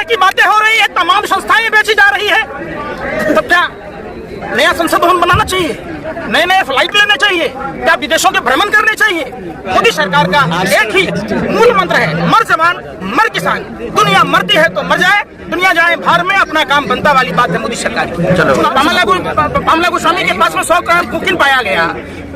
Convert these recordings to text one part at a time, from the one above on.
की बातें हो रही है, तमाम संस्थाएं बेची जा रही है, तब क्या नया संसद भवन बनाना चाहिए, नए नए फ्लाइट लेने चाहिए, क्या विदेशों के भ्रमण करने चाहिए? मोदी सरकार का एक ही मूल मंत्र है, मर जवान मर किसान। दुनिया मरती है तो मर जाए, दुनिया जाए भार में, अपना काम बनता वाली बात है मोदी सरकार की। बामला गोस्वामी के पास में 100 ग्राम कोकीन पाया गया,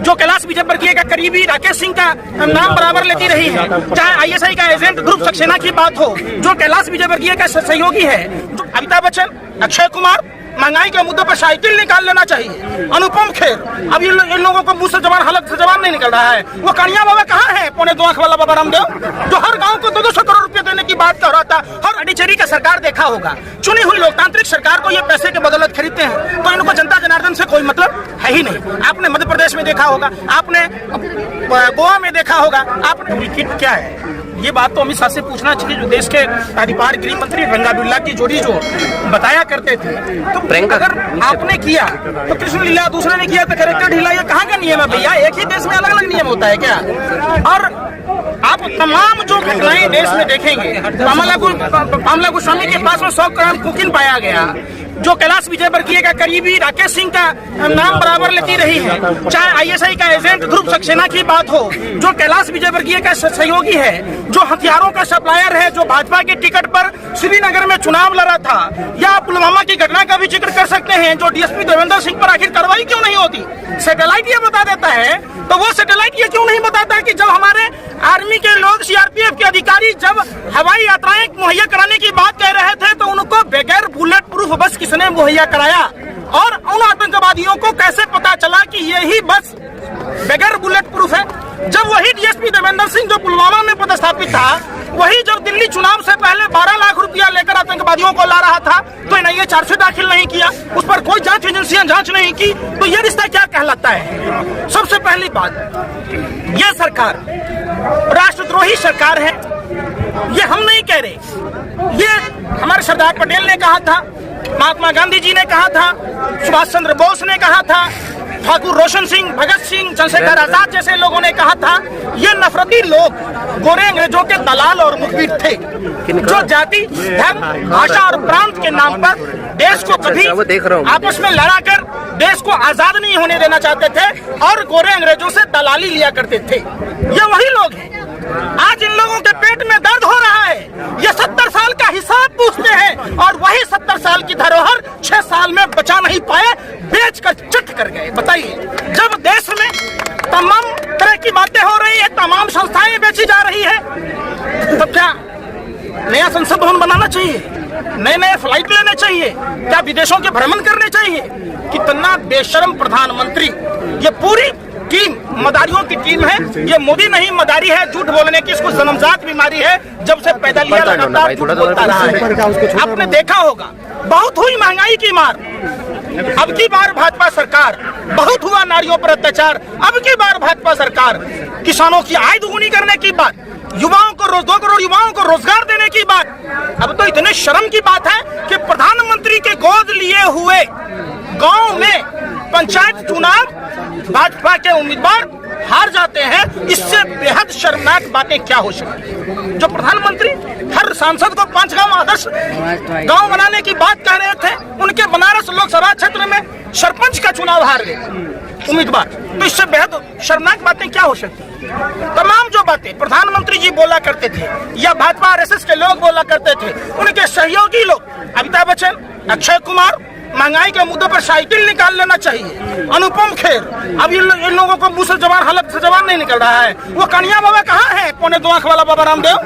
जो कैलाश विजयवर्गीय का करीबी राकेश सिंह का नाम बराबर लेती रही है। चाहे ISI का एजेंट ध्रुव सक्सेना की बात हो, जो कैलाश विजयवर्गीय का सहयोगी है। अमिताभ बच्चन, अक्षय कुमार, महंगाई के मुद्दे पर साइकिल निकाल लेना चाहिए। अनुपम खेर, अब इन लोगों को मुंह से जबान, हलक से जबान नहीं निकल रहा है। वो कनिया बाबा कहाँ है? 2.25 आंख वाला बाबा रामदेव, जो हर गांव को 200 करोड़ रुपए देने की बात कर रहा था। हर अडिचेरी का सरकार देखा होगा, चुनी हुई लोकतांत्रिक सरकार को ये पैसे के बदौलत खरीदते हैं, तो इनको जनता जनार्दन से कोई मतलब है ही नहीं। आपने मध्य प्रदेश में देखा होगा, आपने गोवा में देखा होगा, आपने किट क्या है? ये बात तो अमित शाह से पूछना चाहिए, जो देश के अधिकार गृह मंत्री रंगा बिरला की जोड़ी जो बताया करते थे। तो अगर आपने किया तो कृष्ण लीला, दूसरे ने किया तो कैरेक्टर ढीला, ये कहाँ का नियम है भैया? एक ही देश में अलग अलग नियम होता है क्या? और आप तमाम जो घटनाएं देश में देखेंगे, बामला गोस्वामी के पास में 100 ग्राम कोकीन पाया गया, जो कैलाश विजयवर्गीय का करीबी राकेश सिंह का नाम बराबर लेती रही है। चाहे ISI का एजेंट ध्रुव सक्सेना की बात हो, जो कैलाश विजयवर्गीय का सहयोगी है, जो हथियारों का सप्लायर है, जो भाजपा के टिकट पर श्रीनगर में चुनाव लड़ा था, या पुलवामा की घटना का भी जिक्र कर सकते हैं, जो DSP देवेंद्र सिंह पर आखिर कार्रवाई क्यों नहीं होती? सैटेलाइट ये बता देता है, तो वो सैटेलाइट ये क्यों नहीं बताता कि जब हमारे आर्मी के लोग, CRPF के अधिकारी जब हवाई यात्राएं मुहैया कराने की बात कह रहे थे, तो उनको बगैर बुलेट प्रूफ बस किसने मुहैया कराया? और उन आतंकवादियों को कैसे पता चला कि यही बस बगैर बुलेट प्रूफ है? जब वही DSP देवेंद्र सिंह जो पुलवामा में पदस्थापित था, वही जब दिल्ली चुनाव से पहले 12 लाख रुपया लेकर आतंकवादियों को ला रहा था, तो NIA चार्जशीट दाखिल नहीं किया, उस पर कोई जांच एजेंसियां जांच नहीं की, तो ये रिश्ता क्या कहलाता है? सबसे पहली बात, ये सरकार राष्ट्रद्रोही सरकार है, ये हम नहीं कह रहे, ये हमारे सरदार पटेल ने कहा था, महात्मा गांधी जी ने कहा था, सुभाष चंद्र बोस ने कहा था, ठाकुर रोशन सिंह, भगत सिंह, चंद्रशेखर आजाद जैसे लोगों ने कहा था। ये नफरती लोग गोरे अंग्रेजों के दलाल और मुखबिर थे, जो जाति, धर्म, भाषा और प्रांत के नाम पर देश को कभी आपस में लड़ाकर देश को आजाद नहीं होने देना चाहते थे और गोरे अंग्रेजों से दलाली लिया करते थे। ये वही लोग हैं। आज इन लोगों के पेट में दर्द हो रहा है, ये 70 साल का हिसाब पूछते हैं, और वही 70 साल की धरोहर 6 साल में बचा नहीं पाए, बेच कर चट कर गए। बताइए, जब देश में तमाम तरह की बातें हो रही है, तमाम संस्थाएं बेची जा रही है, तब क्या नया संसद भवन बनाना चाहिए, नए नए फ्लाइट लेने चाहिए, क्या विदेशों के भ्रमण करने चाहिए? कितना बेशर्म प्रधानमंत्री! ये पूरी टीम मदारियों की टीम है, ये मोदी नहीं मदारी है। झूठ बोलने की इसको जन्मजात बीमारी है, जब से पैदा लिया लगातार झूठ बोलता रहा है। आपने देखा होगा, बहुत हुई महंगाई की मार, अब की बार भाजपा सरकार, बहुत हुआ नारियों पर अत्याचार, अब की बार भाजपा सरकार, किसानों की आय दुगुनी करने की बात, युवाओं को 2 करोड़ युवाओं को रोजगार देने की बात। अब तो इतने शर्म की बात है कि प्रधानमंत्री के गोद लिए हुए गांव में पंचायत चुनाव भाजपा के उम्मीदवार हार जाते हैं। इससे बेहद शर्मनाक बातें क्या हो सकती? जो प्रधानमंत्री हर सांसद को 5 गांव आदर्श गांव बनाने की बात कह रहे थे, उनके बनारस लोकसभा क्षेत्र में सरपंच का चुनाव हार गए उम्मीदवार, तो इससे बेहद शर्मनाक बातें क्या हो सकती? तमाम जो बातें प्रधानमंत्री जी बोला करते थे या भाजपा RSS के लोग बोला करते थे, उनके सहयोगी लोग अमिताभ बच्चन, अक्षय कुमार, महंगाई के मुद्दे पर साइकिल निकाल लेना चाहिए। अनुपम खेर, अब इन लोगों को मुंह से जबान, हलक से जबान नहीं निकल रहा है। वो कनिया बाबा कहाँ है? 2.25 आंख वाला बाबा रामदेव,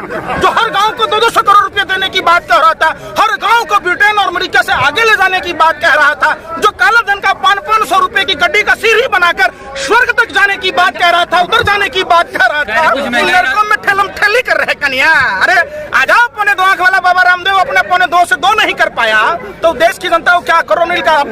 जो हर गांव को 200 करोड़ रुपए देने की बात कह रहा था, हर गांव को ब्रिटेन और अमेरिका से आगे ले जाने की बात कह रहा था, जो काला धन का 500 रुपए की गड्डी का सीढ़ी बनाकर स्वर्ग तक जाने की बात कह रहा था, उधर जाने की बात कह रहा था। लड़कों में ठेलम ठेली कर रहे कनिया। अरे आ जाओ, 2.25 आंख वाला बाबा रामदेव अपने 2.25 से 2 नहीं कर पाया, तो देश की जनता को क्या करोनिल का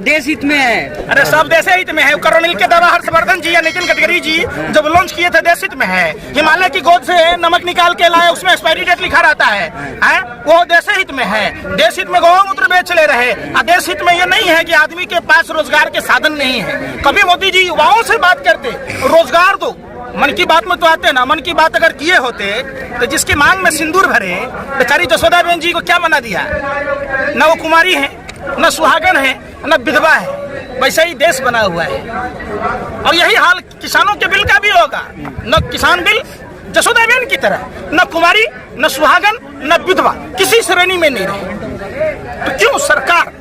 देश हित में है? अरे सब देश हित में है। करोनिल के दवा हर्षवर्धन जी या नितिन गडकरी जी जब लॉन्च किए थे, देश हित में है। हिमालय की गोद से नमक निकाल के लाए, उसमें एक्सपायरी डेट लिखा रहता है, वो देश हित में है। देश हित में गौमूत्र बेच ले रहे। देश हित में ये नहीं है कि आदमी के पास रोजगार के साधन नहीं है। कभी मोदी जी युवाओं से बात करते, रोजगार दो, मन की बात में तो आते ना, मन की बात अगर किए होते तो जिसकी मांग में सिंदूर भरे बेचारी जसोदा बहन जी को क्या बना दिया? न वो कुमारी है, न सुहागन है, न विधवा है, वैसे ही देश बना हुआ है। और यही हाल किसानों के बिल का भी होगा। न किसान बिल जसोदा बहन की तरह, न कुमारी, न सुहागन, न विधवा किसी श्रेणी में नहीं रहे। तो क्यों सरकार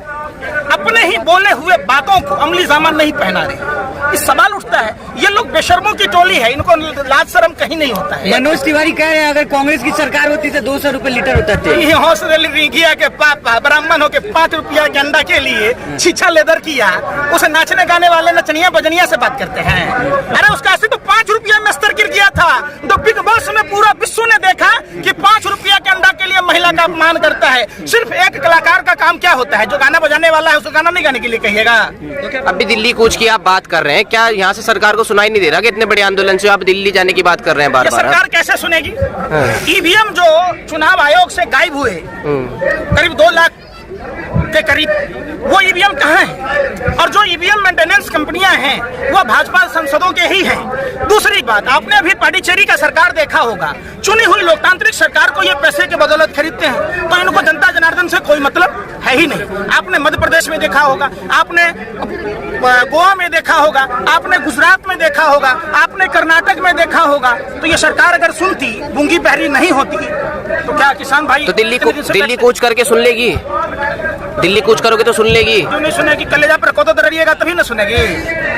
अपने ही बोले हुए बातों को अमली जामा नहीं पहना रही? इस सवाल उठता है। ये लोग बेशर्मों की टोली है, इनको लाज शर्म कहीं नहीं होता है। मनोज तिवारी कह रहे हैं अगर कांग्रेस की सरकार होती तो 200 रुपए लीटर होता थे। ये हौसले रिंगिया के पापा ब्राह्मण होके 5 रुपया के अंडा के लिए छीछा लेदर किया, उसे नाचने गाने वाले नचनिया बजनिया से बात करते हैं। अरे उसका ऐसे तो 5 रुपया में स्तर गिर गया था। तो बिग बॉस में पूरा विश्व ने देखा कि 5 रुपया के अंडा के लिए महिला का अपमान करता है। सिर्फ एक कलाकार का काम क्या होता है? जो गाना बजाने वाला है उसको गाना नहीं गाने के लिए कहिएगा। अभी दिल्ली कूच की आप बात कर रहे हैं, क्या यहाँ से सरकार को सुनाई नहीं दे रहा कि इतने बड़े आंदोलन से आप दिल्ली जाने की बात कर रहे हैं बार ये बार? सरकार कैसे सुनेगी? ईवीएम जो चुनाव आयोग से गायब हुए करीब 2 लाख के करीब, वो ईवीएम कहाँ है? और जो ईवीएम मेंटेनेंस कंपनियां हैं वो भाजपा सांसदों के ही हैं। दूसरी बात, आपने अभी पांडिचेरी का सरकार देखा होगा। चुनी हुई लोकतांत्रिक सरकार को ये पैसे के बदौलत खरीदते हैं, तो इनको जनता जनार्दन से कोई मतलब है ही नहीं। आपने मध्य प्रदेश में देखा होगा, आपने गोवा में देखा होगा, आपने गुजरात में देखा होगा, आपने कर्नाटक में देखा होगा। तो ये सरकार अगर सुनती, गूंगी बहरी नहीं होती, तो क्या किसान भाई तो दिल्ली कूच करके सुन लेगी? दिल्ली कूच करोगे तो सुन लेगी? क्यों नहीं सुनेगी? कलेजा पर कदो दरिएगा तभी न सुनेगी।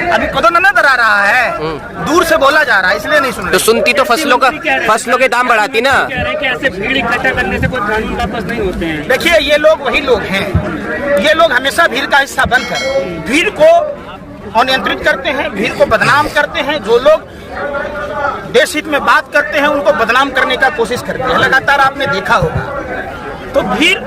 अभी कदो न दरा रहा है, दूर से बोला जा रहा है, इसलिए नहीं सुनेगी। तो सुनती तो फसलों के दाम बढ़ाती ना। कह रहे हैं कि ऐसे भीड़ इकट्ठा करने से कोई कानून वापस नहीं होते हैं। देखिए, ये लोग वही लोग हैं। ये लोग हमेशा भीड़ का हिस्सा बनकर भीड़ को अनियंत्रित करते हैं, भीड़ को बदनाम करते हैं। जो लोग देश हित में बात करते हैं उनको बदनाम करने का कोशिश करते हैं। लगातार आपने देखा होगा। तो भीड़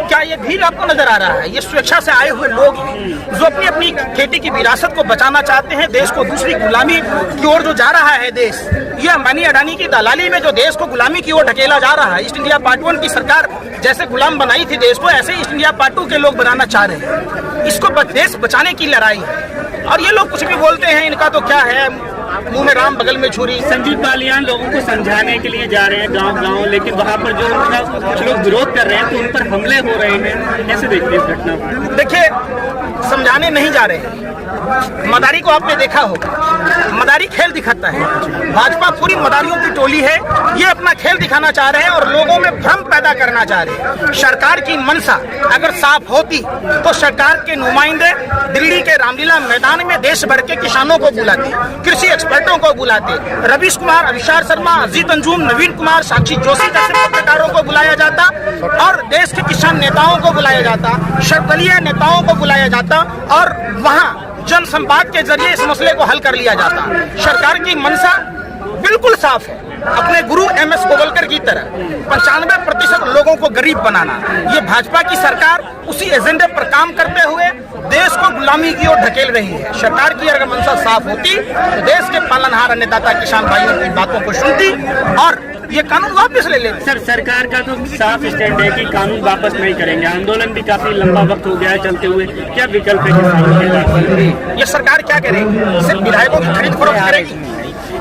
क्या ये भीड़ आपको नजर आ रहा है? ये स्वेच्छा से आए हुए लोग हैं जो अपनी अपनी खेती की विरासत को बचाना चाहते हैं। देश को दूसरी गुलामी की ओर जो जा रहा है देश, ये अंबानी अडानी की दलाली में जो देश को गुलामी की ओर ढकेला जा रहा है। ईस्ट इंडिया पार्ट 1 की सरकार जैसे गुलाम बनाई थी देश को, ऐसे ईस्ट इंडिया पार्ट 2 के लोग बनाना चाह रहे हैं। इसको देश बचाने की लड़ाई है। और ये लोग कुछ भी बोलते हैं, इनका तो क्या है, मुंह में राम बगल में छुरी। संजीव बालियान लोगों को समझाने के लिए जा रहे हैं गांव-गांव, लेकिन वहां पर जो उनका कुछ लोग विरोध कर रहे हैं तो उन पर हमले हो रहे हैं। कैसे देखते हैं इस घटना को? देखिए, समझाने नहीं जा रहे हैं। मदारी को आपने देखा होगा, मदारी खेल दिखाता है। भाजपा पूरी मदारियों की टोली है। ये अपना खेल दिखाना चाह रहे हैं और लोगों में भ्रम पैदा करना चाह रहे हैं। सरकार की मंशा अगर साफ होती तो सरकार के नुमाइंदे दिल्ली के रामलीला मैदान में देश भर के किसानों को बुलाते, कृषि एक्सपर्टों को बुलाते, रवीश कुमार, अभिषार शर्मा, अजीत अंजुम, नवीन कुमार, साक्षी जोशी जैसे पत्रकारों को बुलाया जाता और देश के किसान नेताओं को बुलाया जाता, सर्वदलीय नेताओं को बुलाया जाता और वहाँ जन संवाद के जरिए इस मसले को हल कर लिया जाता। सरकार की मंशा बिल्कुल साफ है। अपने गुरु MS गोवलकर की तरह 95% लोगों को गरीब बनाना। ये भाजपा की सरकार उसी एजेंडे पर काम करते हुए देश को गुलामी की ओर ढकेल रही है। सरकार की अगर मंशा साफ होती तो देश के पालनहार अन्नदाता किसान भाइयों की बातों को सुनती और ये कानून वापस ले लेते। सर, सरकार का तो साफ स्टैंड है कि कानून वापस नहीं करेंगे। आंदोलन भी काफी लंबा वक्त हो गया है चलते हुए। क्या विकल्प है किसानों के लिए? ये सरकार क्या करेगी? सिर्फ विधायकों की खरीद फरोख्त करेगी।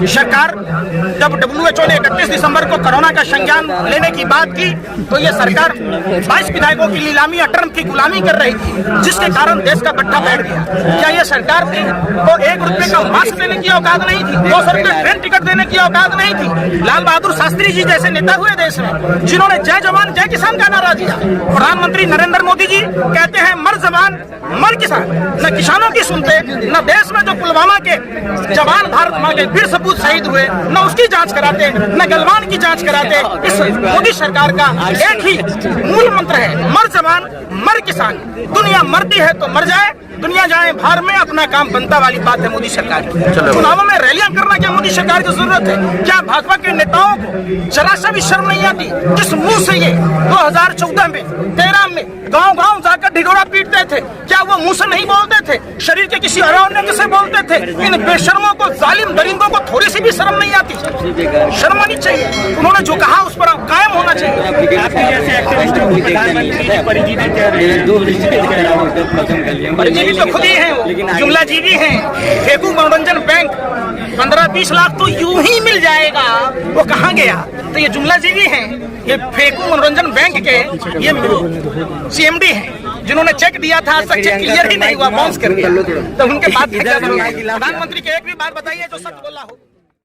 सरकार जब WHO ने 31 दिसंबर को कोरोना का संज्ञान लेने की बात की तो ये सरकार 22 विधायकों की नीलामी या टर्म की गुलामी कर रही थी, जिसके कारण देश का पट्टा बैठ गया। क्या ये सरकार थी तो 1 रुपए का मास्क देने की औकात नहीं थी, 200 रुपए ट्रेन टिकट देने की औकात नहीं थी। लाल बहादुर शास्त्री जी जैसे नेता हुए देश में जिन्होंने जय जवान जय किसान का नारा दिया। प्रधानमंत्री नरेंद्र मोदी जी कहते हैं मर जवान मर किसान। न किसानों की सुनते, न देश में जो पुलवामा के जवान भारत माँ के वीर सपूत शहीद हुए न उसकी जांच कराते, न गलवान की जांच कराते। इस मोदी सरकार का एक ही मूल मंत्र है, मर जवान मर किसान। दुनिया मरती है तो मर जाए, दुनिया जाए बाहर में, अपना काम बनता वाली बात है मोदी सरकार की। चुनावों में रैलियां करना क्या मोदी सरकार की जरूरत है? क्या भाजपा के नेताओं को जरा सा भी शर्म नहीं आती? किस मुंह से ये 2014 में 13 में गांव-गांव जाकर ढिढोरा पीटते थे? क्या वो मुंह से नहीं बोलते थे? शरीर के किसी अरौने से बोलते थे? इन बेशर्मों को, जालिम दरिंदों को थोड़ी सी भी शर्म नहीं आती? शर्म आनी चाहिए। उन्होंने जो कहा उस पर कायम होना चाहिए। आपके जैसे एक्टिविस्ट को प्रधानमंत्री जी परिजीवी कह रहे हैं, परिजीवी तो खुद ही हैं, वो जुमला जीवी हैं। फेकू मनोरंजन बैंक 15-20 लाख तो यूं ही मिल जाएगा, वो कहाँ गया? तो ये जुमला जीवी हैं, ये फेकू मनोरंजन बैंक के ये CMD हैं, जिन्होंने चेक दिया था, आज तक चेक क्लियर ही नहीं हुआ, बाउंस कर गया। तो उनके बाद प्रधानमंत्री की एक भी बात बताइए जो सच बोला हो।